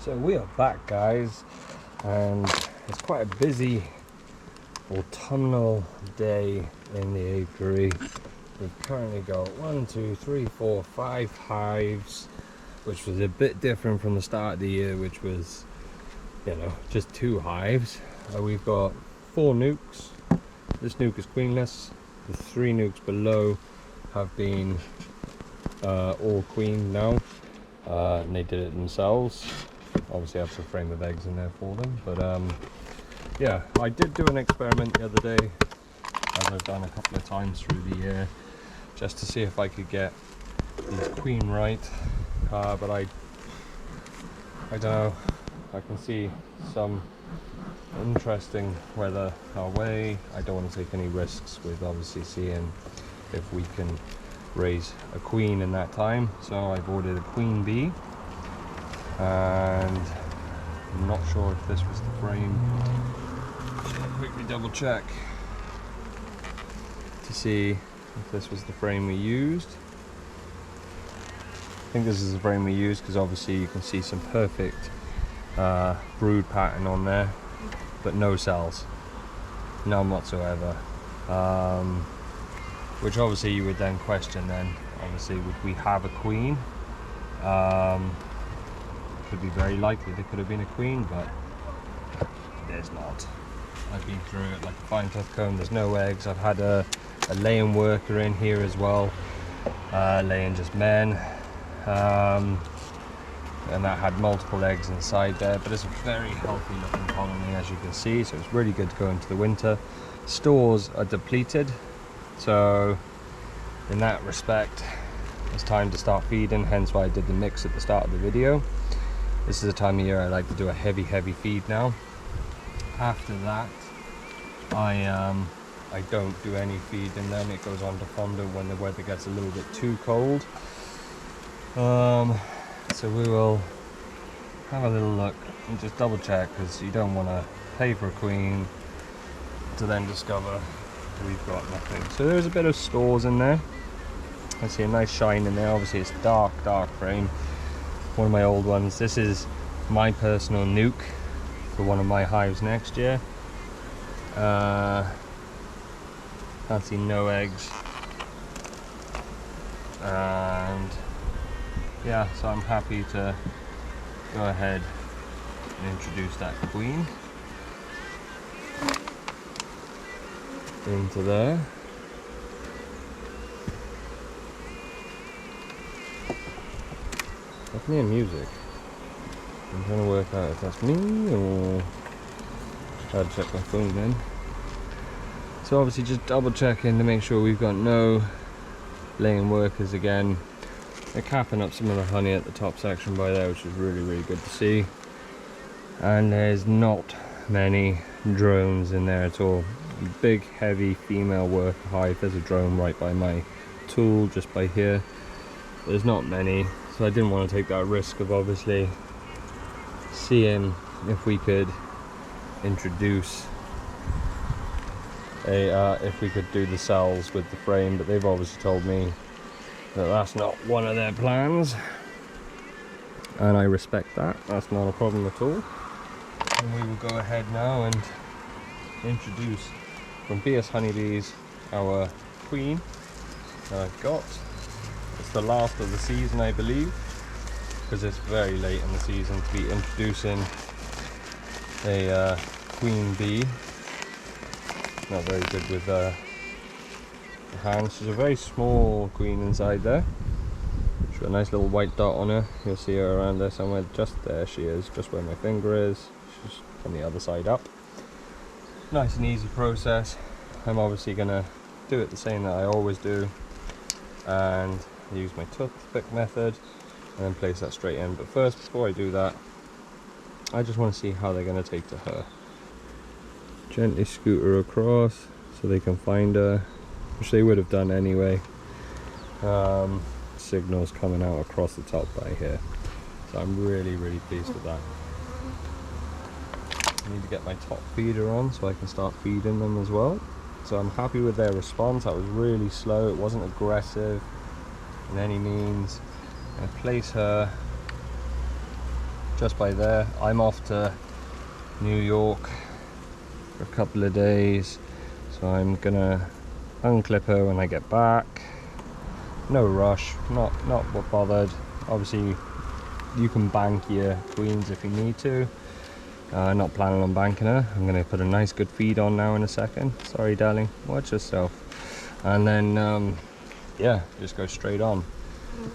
So we are back, guys, and it's quite a busy autumnal day in the apiary. We've currently got 1, 2, 3, 4, 5 hives, which was a bit different from the start of the year, which was, you know, just 2 hives. We've got 4 nukes. This nuke is queenless. The 3 nukes below have been all queen now, and they did it themselves. Obviously I have some frame of eggs in there for them, but yeah, I did do an experiment the other day, as I've done a couple of times through the year, just to see if I could get these queen right, but I don't know. I can see some interesting weather our way. I don't want to take any risks with obviously seeing if we can raise a queen in that time, so I've ordered a queen bee, and I'm not sure if this was the frame. I'll quickly double check to see if this was the frame we used. I think this is the frame we used because obviously you can see some perfect brood pattern on there, but no cells, none whatsoever, which obviously you would then question then, obviously, would we have a queen? Could be very likely there could have been a queen, but there's not. I've been through it like a fine tooth comb. There's no eggs. I've had a laying worker in here as well, laying just men, and that had multiple eggs inside there, but it's a very healthy looking colony, as you can see, so it's really good to go into the winter. Stores are depleted, so in that respect it's time to start feeding, hence why I did the mix at the start of the video. This is the time of year I like to do a heavy feed now. After that I don't do any feed, and then it goes on to fonder when the weather gets a little bit too cold. So we will have a little look and just double check, because you don't want to pay for a queen to then discover we've got nothing. So there's a bit of stores in there. I see a nice shine in there. Obviously it's dark frame, one of my old ones. This is my personal nuke for one of my hives next year. Can't see no eggs, and yeah, so I'm happy to go ahead and introduce that queen into there. I can hear music. I'm trying to work out if that's me or try to check my phone then. So obviously just double checking to make sure we've got no laying workers again. They're capping up some of the honey at the top section by there, which is really good to see. And there's not many drones in there at all. Big heavy female worker hive. There's a drone right by my tool, just by here. There's not many, so I didn't want to take that risk of obviously seeing if we could introduce if we could do the cells with the frame, but they've obviously told me that that's not one of their plans, and I respect that. That's not a problem at all. And we will go ahead now and introduce from BS Honeybees our queen that I've got. It's the last of the season, I believe, because it's very late in the season to be introducing a queen bee. Not very good with the hands. She's a very small queen inside there. She's got a nice little white dot on her. You'll see her around there somewhere. Just there she is, just where my finger is. She's on the other side up. Nice and easy process. I'm obviously going to do it the same that I always do, and use my toothpick method and then place that straight in. But first, before I do that, I just want to see how they're going to take to her. Gently scoot her across so they can find her, which they would have done anyway. Signals coming out across the top by here, so I'm really pleased with that. I need to get my top feeder on so I can start feeding them as well. So I'm happy with their response. That was really slow. It wasn't aggressive in any means. I place her just by there. I'm off to New York for a couple of days, so I'm gonna unclip her when I get back. No rush, not bothered. Obviously you can bank your queens if you need to. Not planning on banking her. I'm gonna put a nice good feed on now in a second. Sorry darling, watch yourself. And then yeah, just go straight on.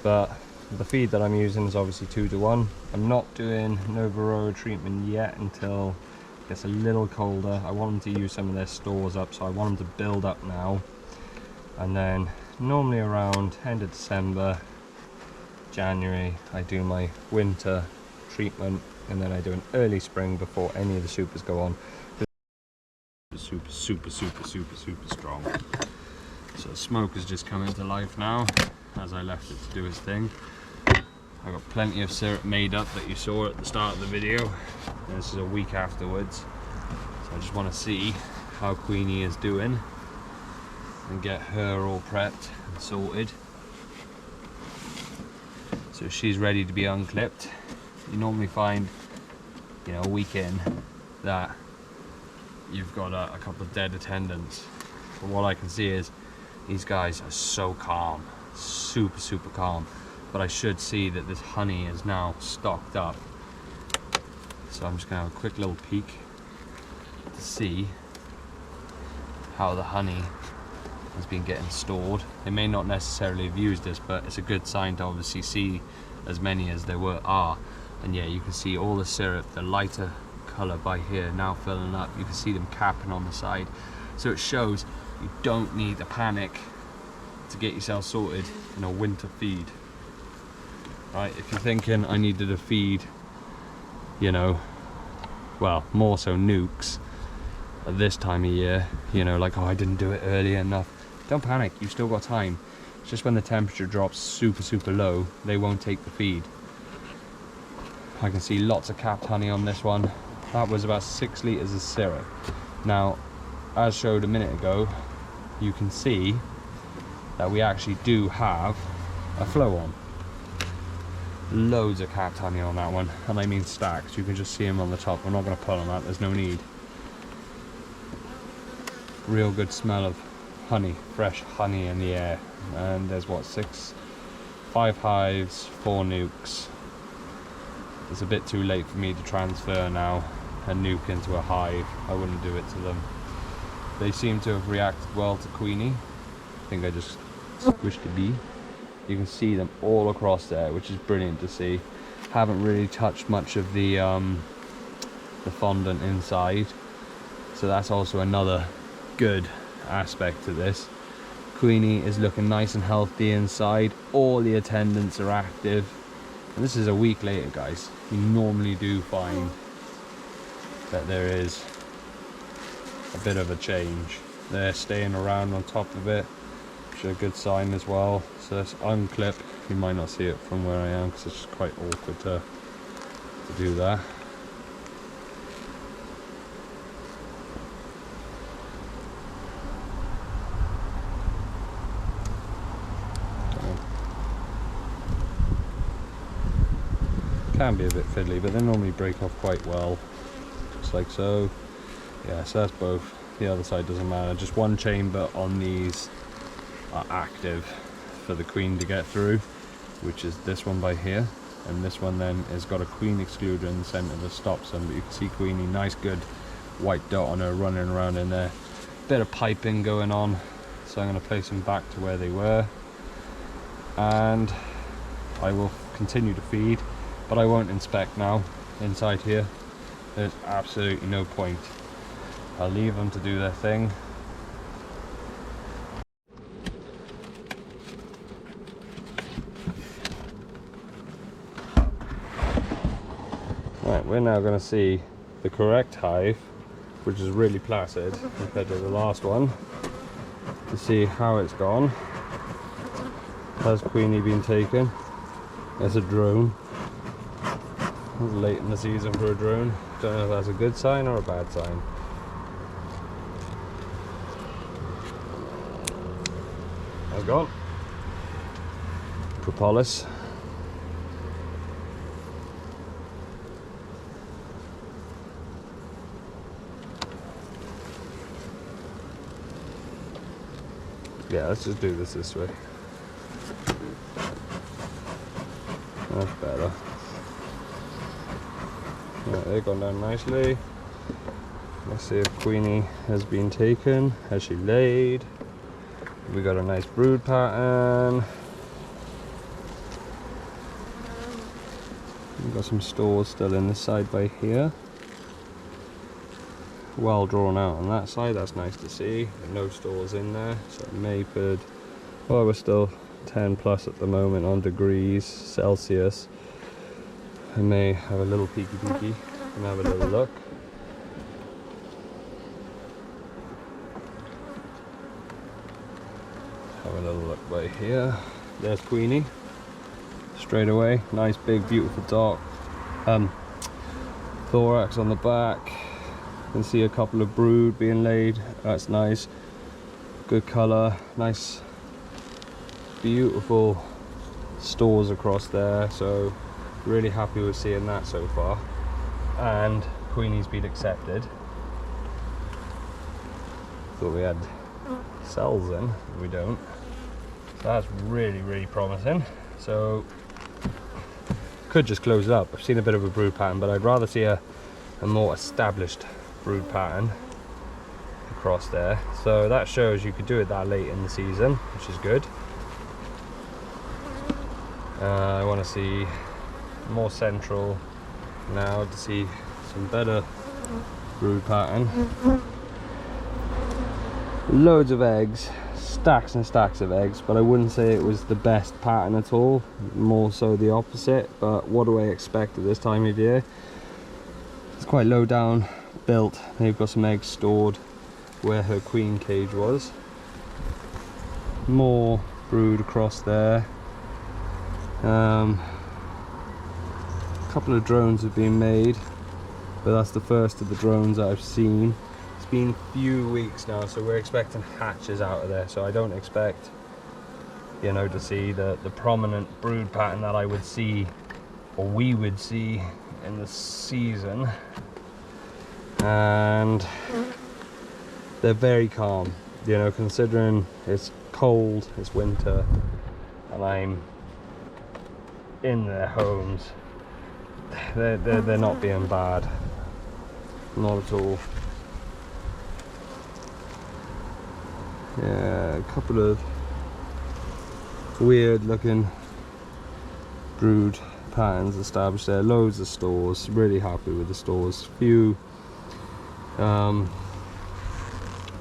But the feed that I'm using is obviously 2-to-1. I'm not doing no varroa treatment yet until it gets a little colder. I want them to use some of their stores up, so I want them to build up now. And then normally around end of December, January, I do my winter treatment, and then I do an early spring before any of the supers go on. Super strong. So the smoke has just come into life now as I left it to do its thing. I got plenty of syrup made up that you saw at the start of the video. And this is a week afterwards, so I just want to see how Queenie is doing and get her all prepped and sorted, so she's ready to be unclipped. You normally find, you know, a week in that you've got a couple of dead attendants, but what I can see is these guys are so calm, super calm. But I should see that this honey is now stocked up, so I'm just gonna have a quick little peek to see how the honey has been getting stored. They may not necessarily have used this, but it's a good sign to obviously see as many as there are. And yeah, you can see all the syrup, the lighter color by here now filling up. You can see them capping on the side, so it shows you don't need to panic to get yourself sorted in a winter feed. Right, if you're thinking I needed a feed, you know, well, more so nukes at this time of year, you know, like, oh, I didn't do it early enough. Don't panic, you've still got time. It's just when the temperature drops super low, they won't take the feed. I can see lots of capped honey on this one. That was about 6 litres of syrup. Now, as showed a minute ago, you can see that we actually do have a flow on. Loads of capped honey on that one, and I mean stacks. You can just see them on the top. I'm not going to pull on that, there's no need. Real good smell of honey, fresh honey in the air. And there's what, 5 hives, 4 nukes. It's a bit too late for me to transfer now a nuke into a hive. I wouldn't do it to them. They seem to have reacted well to Queenie. I think I just squished a bee. You can see them all across there, which is brilliant to see. Haven't really touched much of the fondant inside, so that's also another good aspect to this. Queenie is looking nice and healthy inside. All the attendants are active, and this is a week later, guys. You normally do find that there is a bit of a change. They're staying around on top of it, which is a good sign as well. So let's unclip. You might not see it from where I am because it's just quite awkward to do that. Can be a bit fiddly, but they normally break off quite well, just like so. Yeah, so that's both. The other side doesn't matter. Just one chamber on these are active for the queen to get through, which is this one by here, and this one then has got a queen excluder in the center that stops them. But you can see Queenie, nice good white dot on her running around in there. Bit of piping going on, so I'm going to place them back to where they were, and I will continue to feed, but I won't inspect now inside here. There's absolutely no point. I'll leave them to do their thing. Right, we're now going to see the correct hive, which is really placid compared to the last one, to see how it's gone. Has Queenie been taken? There's a drone. It's late in the season for a drone. Don't know if that's a good sign or a bad sign. That's gone. Propolis. Yeah, let's just do this way. That's better. Yeah, they've gone down nicely. Let's see if Queenie has been taken. Has she laid? We got a nice brood pattern. We've got some stores still in this side by here. Well drawn out on that side, that's nice to see. No stores in there, so Mayford. Well, we're still 10 plus at the moment on degrees Celsius. I may have a little peeky and have a little look. Have a little look right here. There's Queenie. Straight away, nice big beautiful dark thorax on the back. You can see a couple of brood being laid. That's nice. Good colour, nice beautiful stores across there, so really happy with seeing that so far. And Queenie's been accepted. Thought we had cells in, we don't. So that's really promising. So could just close it up. I've seen a bit of a brood pattern, but I'd rather see a more established brood pattern across there. So that shows you could do it that late in the season, which is good. I want to see more central now to see some better brood pattern. Loads of eggs, stacks and stacks of eggs, but I wouldn't say it was the best pattern at all, more so the opposite. But what do I expect at this time of year? It's quite low down built. They've got some eggs stored where her queen cage was. More brood across there. A couple of drones have been made, but that's the first of the drones that I've seen. It's been a few weeks now, so we're expecting hatches out of there, so I don't expect, you know, to see the prominent brood pattern that I would see, or we would see in the season. And they're very calm, you know, considering it's cold, it's winter, and I'm in their homes. They're not being bad, not at all. Yeah, a couple of weird looking brood patterns established there. Loads of stores, really happy with the stores. Few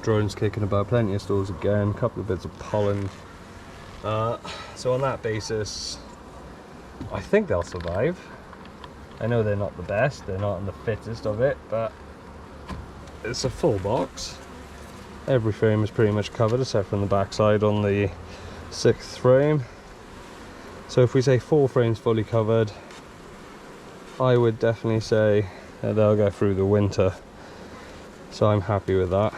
drones kicking about, plenty of stores again, a couple of bits of pollen. So on that basis, I think they'll survive. I know they're not the best, they're not in the fittest of it, but it's a full box. Every frame is pretty much covered except from the backside on the 6th frame. So if we say 4 frames fully covered, I would definitely say that they'll go through the winter. So I'm happy with that.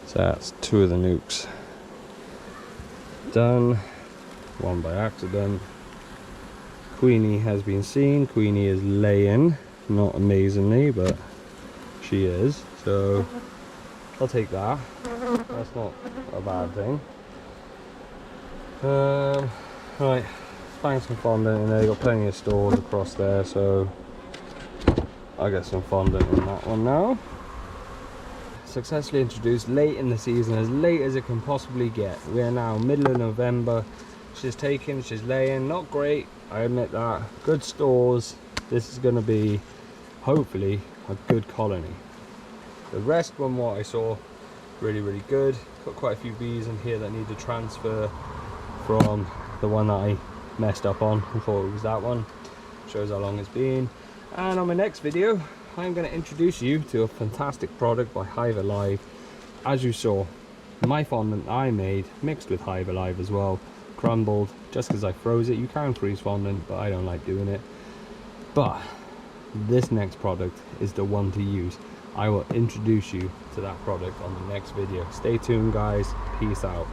So that's 2 of the nukes done, 1 by accident. Queenie has been seen. Queenie is laying, not amazingly, but she is. So I'll take that. That's not a bad thing. Right, bang some fondant in there. You've got plenty of stores across there, so I'll get some fondant in that one now. Successfully introduced late in the season, as late as it can possibly get. We are now middle of November. She's taken, she's laying, not great, I admit that. Good stores. This is going to be hopefully a good colony. The rest from what I saw, really good. Got quite a few bees in here that need to transfer from the one that I messed up on. I thought it was that one. Shows how long it's been. And on my next video, I'm going to introduce you to a fantastic product by Hive Alive. As you saw, my fondant I made mixed with Hive Alive as well, crumbled just because I froze it. You can freeze fondant, but I don't like doing it. But this next product is the one to use. I will introduce you to that product on the next video. Stay tuned guys, peace out.